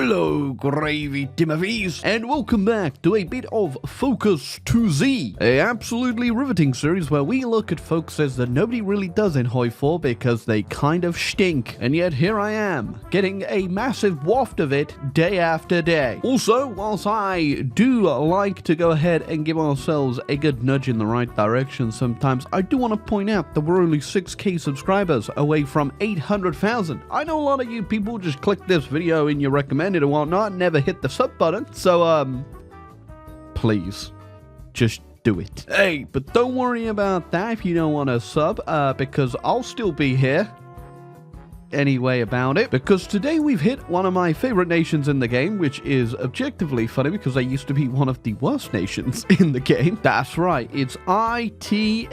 Hello, Gravy Timothy's, and welcome back to a bit of Focus 2Z, a absolutely riveting series where we look at focuses that nobody really does in Hoi 4 because they kind of stink, and yet here I am, getting a massive waft of it day after day. Also, whilst I do like to go ahead and give ourselves a good nudge in the right direction sometimes, I do want to point out that we're only 6k subscribers away from 800,000. I know a lot of you people just click this video in your recommended and whatnot, never hit the sub button, so please just do it. Hey, but don't worry about that if you don't want to sub, because I'll still be here anyway about it, because today we've hit one of my favorite nations in the game, which is objectively funny because I used to be one of the worst nations in the game. That's right, it's Italy.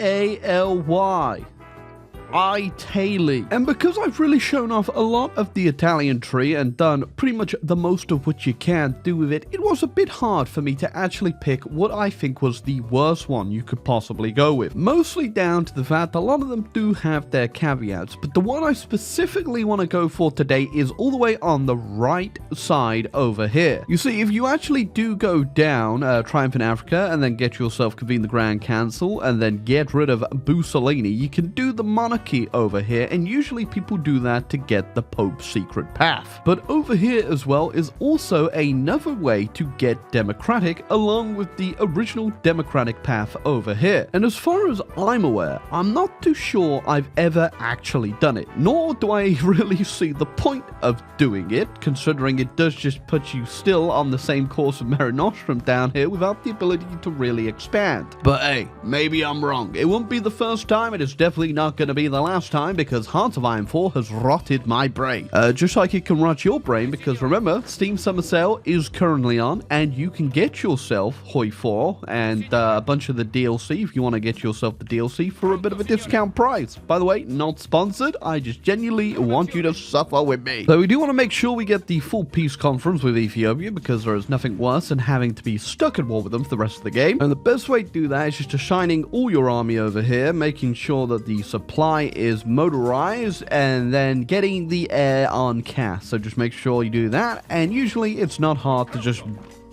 Italy. And because I've really shown off a lot of the Italian tree and done pretty much the most of what you can do with it, it was a bit hard for me to actually pick what I think was the worst one you could possibly go with. Mostly down to the fact a lot of them do have their caveats, but the one I specifically want to go for today is all the way on the right side over here. You see, if you actually do go down Triumph in Africa and then get yourself convene the Grand Council and then get rid of Mussolini, you can do the monarchy over here, and usually people do that to get the Pope's secret path. But over here as well is also another way to get democratic along with the original democratic path over here. And as far as I'm aware, I'm not too sure I've ever actually done it, nor do I really see the point of doing it, considering it does just put you still on the same course of Mare Nostrum down here without the ability to really expand. But hey, maybe I'm wrong. It won't be the first time, it is definitely not going to be the last time, because Heart of Iron 4 has rotted my brain. Just like it can rot your brain, because remember, Steam Summer Sale is currently on, and you can get yourself Hoi 4 and a bunch of the DLC if you want to get yourself the DLC for a bit of a discount price. By the way, not sponsored, I just genuinely want you to suffer with me. So we do want to make sure we get the full peace conference with Ethiopia, because there is nothing worse than having to be stuck at war with them for the rest of the game. And the best way to do that is just to shining all your army over here, making sure that the supply is motorized, and then getting the air on cast. So just make sure you do that, and usually it's not hard to just,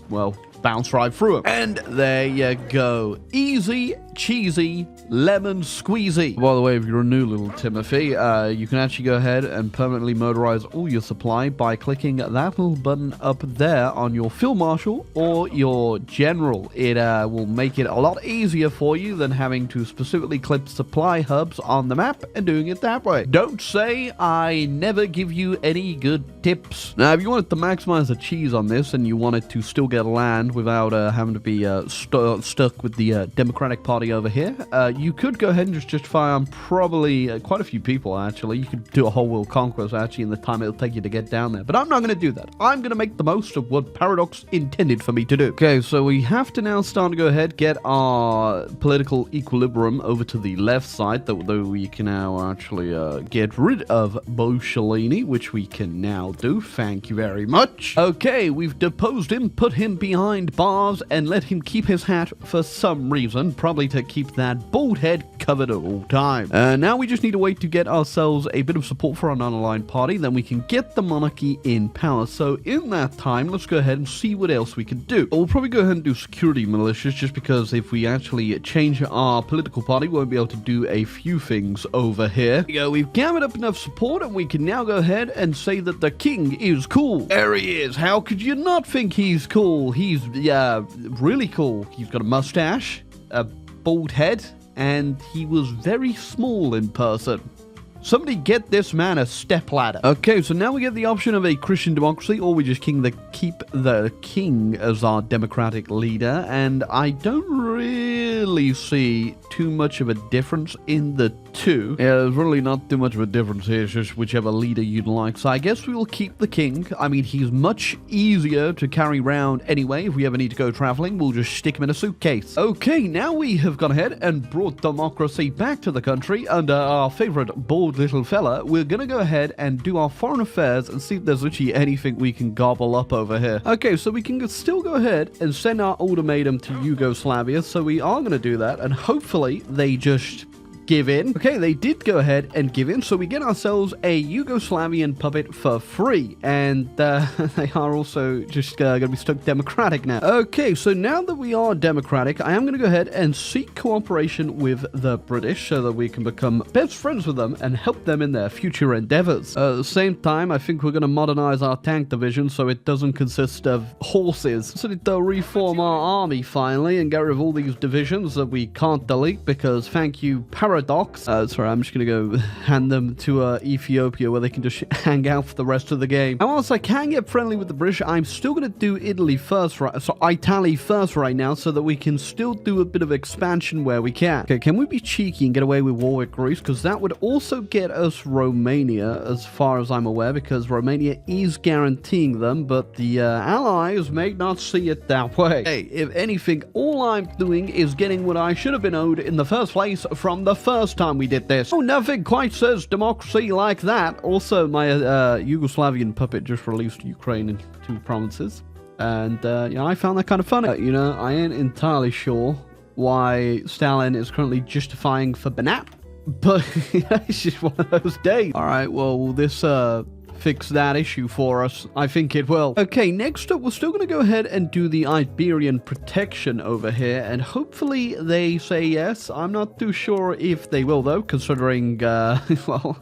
well, bounce right through them. And there you go. Easy, cheesy, lemon squeezy. By the way, if you're a new little Timothy, you can actually go ahead and permanently motorize all your supply by clicking that little button up there on your field marshal or your general. It will make it a lot easier for you than having to specifically clip supply hubs on the map and doing it that way. Don't say I never give you any good tips. Now, if you wanted to maximize the cheese on this and you wanted to still get land without having to be stuck with the Democratic Party over here, you could go ahead and just justify on probably quite a few people, actually. You could do a whole world conquest, actually, in the time it'll take you to get down there. But I'm not going to do that. I'm going to make the most of what Paradox intended for me to do. Okay, so we have to now start to go ahead, get our political equilibrium over to the left side, though we can now actually get rid of Mussolini, which we can now do. Thank you very much. Okay, we've deposed him, put him behind bars, and let him keep his hat for some reason, probably to keep that bald head covered at all times. Now we just need to wait to get ourselves a bit of support for our non-aligned party, then we can get the monarchy in power. So in that time, let's go ahead and see what else we can do. We'll probably go ahead and do security militias, just because if we actually change our political party, we won't be able to do a few things over here. There we go, we've gathered up enough support, and we can now go ahead and say that the king is cool. There he is. How could you not think he's cool? He's really cool. He's got a mustache, a bald head, and he was very small in person. Somebody get this man a stepladder. Okay, so now we get the option of a Christian democracy, or we just keep the king as our democratic leader, and I don't really see too much of a difference in the two. Yeah, there's really not too much of a difference here. It's just whichever leader you'd like. So I guess we will keep the king. I mean, he's much easier to carry around anyway. If we ever need to go traveling, we'll just stick him in a suitcase. Okay, now we have gone ahead and brought democracy back to the country under our favorite bald little fella. We're gonna go ahead and do our foreign affairs and see if there's literally anything we can gobble up over here. Okay, so we can still go ahead and send our ultimatum to Yugoslavia. So we are gonna do that, and hopefully they just give in. Okay, they did go ahead and give in, so we get ourselves a Yugoslavian puppet for free, and they are also just going to be stuck democratic now. Okay, so now that we are democratic, I am going to go ahead and seek cooperation with the British so that we can become best friends with them and help them in their future endeavors. At the same time, I think we're going to modernize our tank division so it doesn't consist of horses, so that they'll reform our army finally and get rid of all these divisions that we can't delete because thank you, Paradox. Sorry, I'm just going to go hand them to Ethiopia where they can just hang out for the rest of the game. And whilst I can get friendly with the British, I'm still going to do Italy first, Italy first right now so that we can still do a bit of expansion where we can. Okay, can we be cheeky and get away with war with Greece? Because that would also get us Romania as far as I'm aware, because Romania is guaranteeing them, but the allies may not see it that way. Hey, if anything, all I'm doing is getting what I should have been owed in the first place from the first time we did this. Oh, nothing quite says democracy like that. Also, my Yugoslavian puppet just released Ukraine in 2 provinces, and I found that kind of funny. I ain't entirely sure why Stalin is currently justifying for Banat, but it's just one of those days. All right, well, will this fix that issue for us? I think it will. Okay, next up, we're still going to go ahead and do the Iberian protection over here, and hopefully they say yes. I'm not too sure if they will, though, considering, well,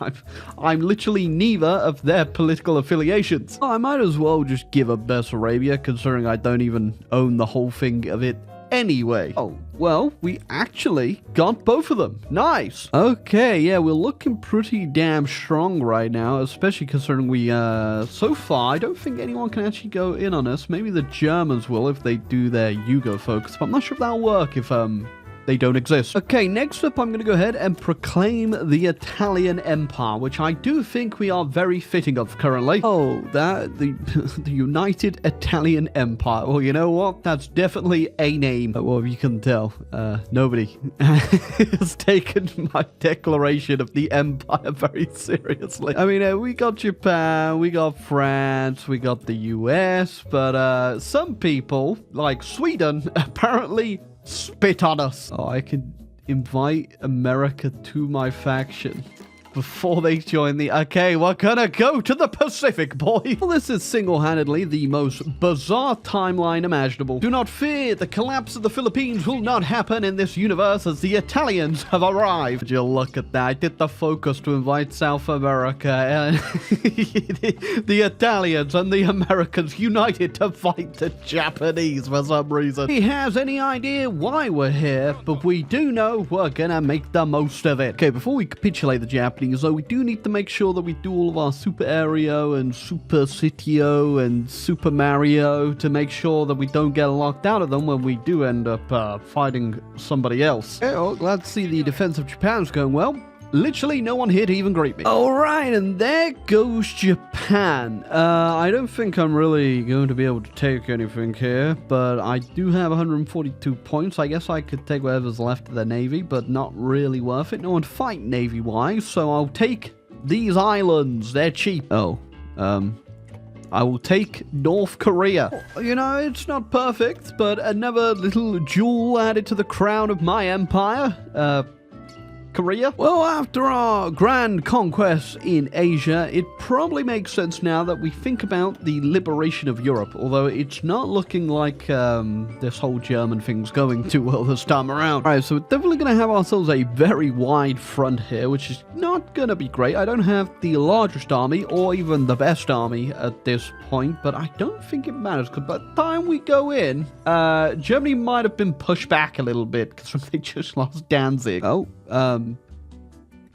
I'm literally neither of their political affiliations. I might as well just give up Bessarabia, considering I don't even own the whole thing of it anyway. Oh, well, we actually got both of them. Nice. Okay, yeah, we're looking pretty damn strong right now, especially considering we, so far, I don't think anyone can actually go in on us. Maybe the Germans will if they do their Yugo focus, but I'm not sure if that'll work if, they don't exist. Okay, next up, I'm going to go ahead and proclaim the Italian Empire, which I do think we are very fitting of currently. Oh, the United Italian Empire. Well, you know what? That's definitely a name. Well, if you can tell, nobody has taken my declaration of the empire very seriously. I mean, we got Japan, we got France, we got the US, but some people, like Sweden, apparently spit on us. Oh, I can invite America to my faction before they join the... Okay, we're gonna go to the Pacific, boy. Well, this is single-handedly the most bizarre timeline imaginable. Do not fear, the collapse of the Philippines will not happen in this universe as the Italians have arrived. Would you look at that? I did the focus to invite South America and the Italians and the Americans united to fight the Japanese for some reason. He has any idea why we're here, but we do know we're gonna make the most of it. Okay, before we capitulate the Japanese, though, we do need to make sure that we do all of our Super Aereo and Super Sitio and Super Mario to make sure that we don't get locked out of them when we do end up fighting somebody else. Okay, well, glad to see the defense of Japan's going well. Literally no one here to even greet me. Alright, and there goes Japan. I don't think I'm really going to be able to take anything here, but I do have 142 points. I guess I could take whatever's left of the Navy, but not really worth it. No one fight Navy-wise, so I'll take these islands. They're cheap. Oh, I will take North Korea. You know, it's not perfect, but another little jewel added to the crown of my empire. Korea? Well, after our grand conquest in Asia, it probably makes sense now that we think about the liberation of Europe, although it's not looking like this whole German thing's going too well this time around. Alright, so we're definitely going to have ourselves a very wide front here, which is not going to be great. I don't have the largest army or even the best army at this point, but I don't think it matters, because by the time we go in, Germany might have been pushed back a little bit, because they just lost Danzig. Oh,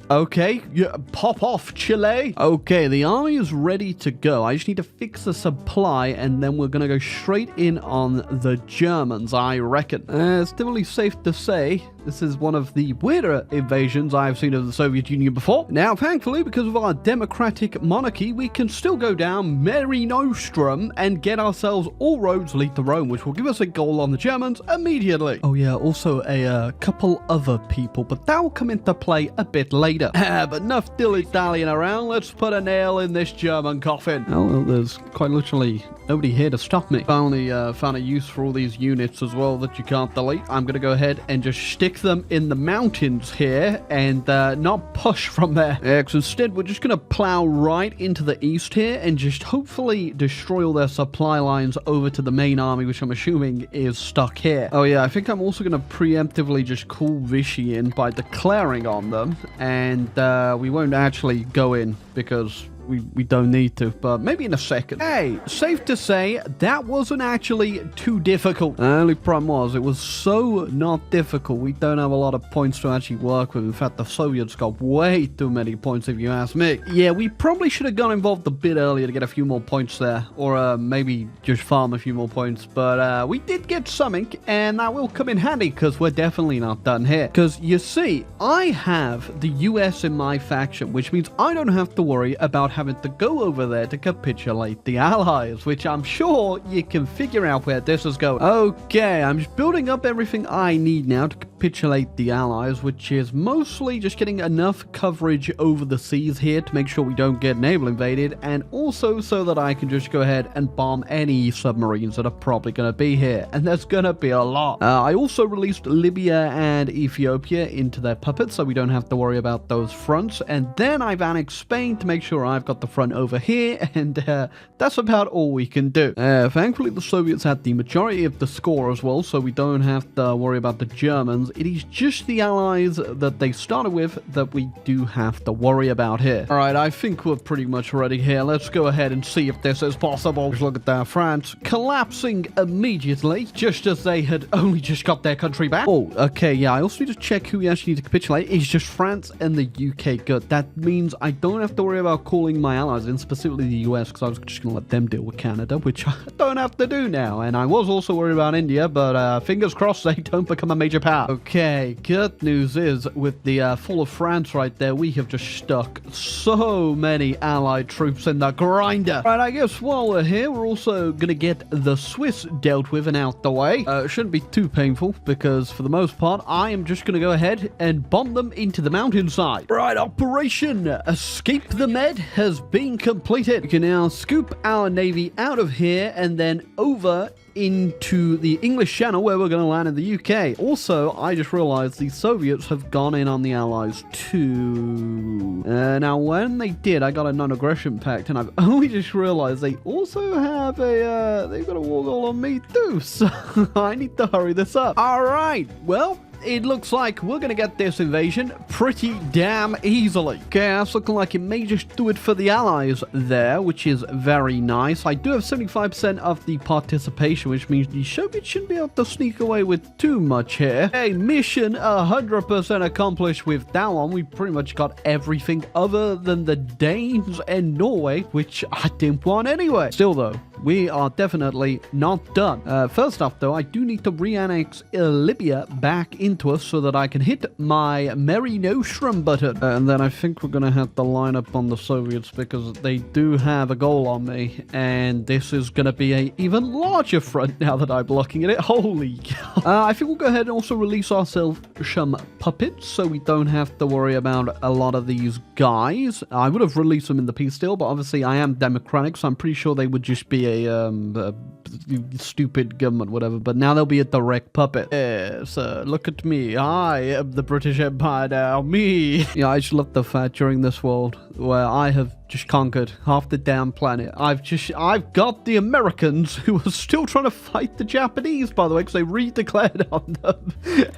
okay, yeah, pop off, Chile. Okay, the army is ready to go. I just need to fix the supply, and then we're gonna go straight in on the Germans, I reckon. It's definitely safe to say this is one of the weirder invasions I've seen of the Soviet Union before. Now, thankfully, because of our democratic monarchy, we can still go down Mare Nostrum and get ourselves all roads lead to Rome, which will give us a goal on the Germans immediately. Oh yeah, also a couple other people, but that will come into play a bit later. later. But enough dilly-dallying around. Let's put a nail in this German coffin. Oh, well, there's quite literally nobody here to stop me. Finally found a use for all these units as well that you can't delete. I'm gonna go ahead and just stick them in the mountains here and not push from there. So instead, we're just gonna plow right into the east here and just hopefully destroy all their supply lines over to the main army, which I'm assuming is stuck here. Oh yeah, I think I'm also gonna preemptively just call Vichy in by declaring on them, and we won't actually go in because we don't need to, but maybe in a second. Hey, safe to say, that wasn't actually too difficult. The only problem was, it was so not difficult. We don't have a lot of points to actually work with. In fact, the Soviets got way too many points, if you ask me. Yeah, we probably should have got involved a bit earlier to get a few more points there, or maybe just farm a few more points, but we did get something, and that will come in handy, because we're definitely not done here. Because, you see, I have the US in my faction, which means I don't have to worry about having to go over there to capitulate the Allies, which I'm sure you can figure out where this is going. Okay, I'm just building up everything I need now to capitulate the Allies, which is mostly just getting enough coverage over the seas here to make sure we don't get naval invaded, and also so that I can just go ahead and bomb any submarines that are probably going to be here, and there's going to be a lot. I also released Libya and Ethiopia into their puppets, so we don't have to worry about those fronts, and then I've annexed Spain to make sure I've got the front over here, and that's about all we can do. Thankfully, the Soviets had the majority of the score as well, so we don't have to worry about the Germans. It is just the Allies that they started with that we do have to worry about here. Alright, I think we're pretty much ready here. Let's go ahead and see if this is possible. Just look at that. France collapsing immediately, just as they had only just got their country back. Oh, okay, yeah, I also need to check who we actually need to capitulate. It's just France and the UK. Good. That means I don't have to worry about calling my allies in, specifically the US, because I was just going to let them deal with Canada, which I don't have to do now. And I was also worried about India, but fingers crossed they don't become a major power. Okay, good news is, with the fall of France right there, we have just stuck so many allied troops in the grinder. Right, I guess while we're here, we're also going to get the Swiss dealt with and out the way. It shouldn't be too painful, because for the most part, I am just going to go ahead and bomb them into the mountainside. Right, Operation Escape the Med has been completed. We can now scoop our navy out of here and then over into the English Channel, where we're going to land in the UK. Also, I just realized the Soviets have gone in on the Allies too. Now, when they did, I got a non-aggression pact, and I've only just realized they also have they've got a war goal on me too, so I need to hurry this up. All right, well, it looks like we're going to get this invasion pretty damn easily. Okay, that's looking like it may just do it for the Allies there, which is very nice. I do have 75% of the participation, which means the Soviets shouldn't be able to sneak away with too much here. Okay, mission 100% accomplished with that one. We pretty much got everything other than the Danes and Norway, which I didn't want anyway. Still though, we are definitely not done. First off though, I do need to re-annex Libya back into us so that I can hit my Mare Nostrum button. And then I think we're going to have to line up on the Soviets, because they do have a goal on me, and this is going to be an even larger front now that I'm looking at it. Holy cow. I think we'll go ahead and also release ourselves some puppets so we don't have to worry about a lot of these guys. I would have released them in the peace deal, but obviously I am democratic, so I'm pretty sure they would just be a stupid government, whatever, but now they'll be a direct puppet. Yes, look at me. I am the British Empire now. Me. Yeah, I just love the fact during this world where I have just conquered half the damn planet. I've got the Americans who are still trying to fight the Japanese, by the way, because they redeclared on them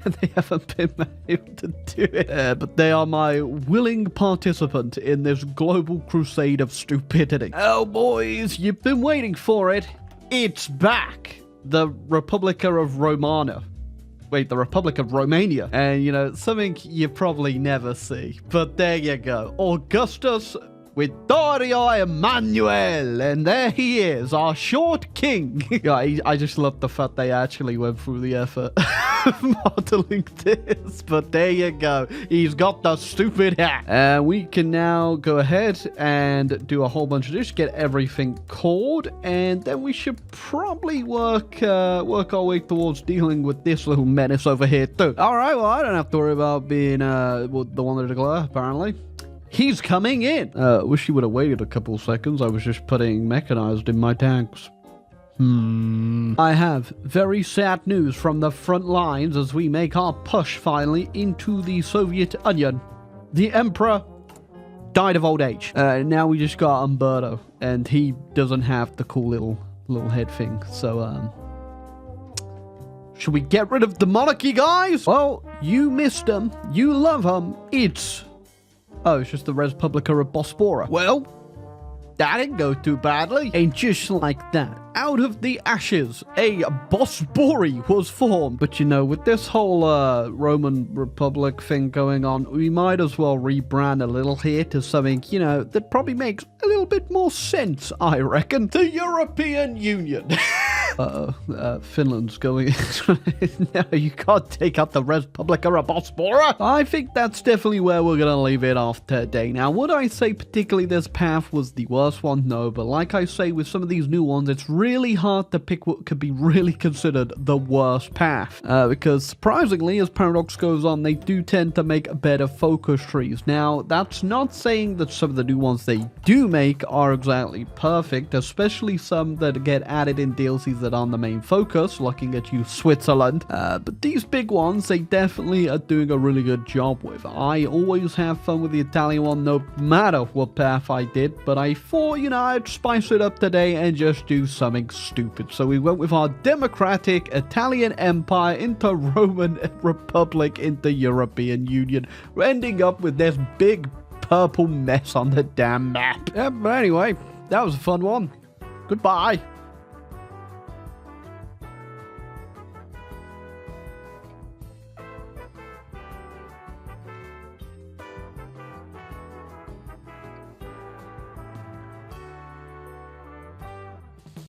and they haven't been able to do it. But they are my willing participant in this global crusade of stupidity. Oh, boys, you've been waiting for it. It's back. The Republica of Romania. Wait, the Republic of Romania. And, you know, something you probably never see. But there you go. Augustus Vittorio Emmanuel. And there he is, our short king. Yeah, I just love the fact they actually went through the effort. modeling this, but there you go. He's got the stupid hat. We can now go ahead and do a whole bunch of this, get everything called, and then we should probably work our way towards dealing with this little menace over here too. All right, well, I don't have to worry about being the one to declare, apparently. He's coming in. Wish he would have waited a couple seconds. I was just putting mechanized in my tanks. I have very sad news from the front lines as we make our push finally into the Soviet Union. The Emperor died of old age. Now we just got Umberto, and he doesn't have the cool little head thing. So, should we get rid of the monarchy, guys? Well, you missed him. You love him. It's just the Respublika of Bospora. Well, that didn't go too badly. And just like that, out of the ashes, a Bospori was formed. But you know, with this whole Roman Republic thing going on, we might as well rebrand a little here to something, you know, that probably makes a little bit more sense, I reckon. The European Union. Finland's going... No, you can't take out the Respublika of Bospora. I think that's definitely where we're going to leave it off today. Now, would I say particularly this path was the worst one? No, but like I say, with some of these new ones, it's really hard to pick what could be really considered the worst path. Because surprisingly, as Paradox goes on, they do tend to make better focus trees. Now, that's not saying that some of the new ones they do make are exactly perfect, especially some that get added in DLCs that aren't the main focus, looking at you, Switzerland. But these big ones, they definitely are doing a really good job with. I always have fun with the Italian one, no matter what path I did, but I thought, you know, I'd spice it up today and just do something stupid. So we went with our democratic Italian Empire into Roman Republic into European Union. We're ending up with this big purple mess on the damn map. Yeah, but anyway, that was a fun one. Goodbye.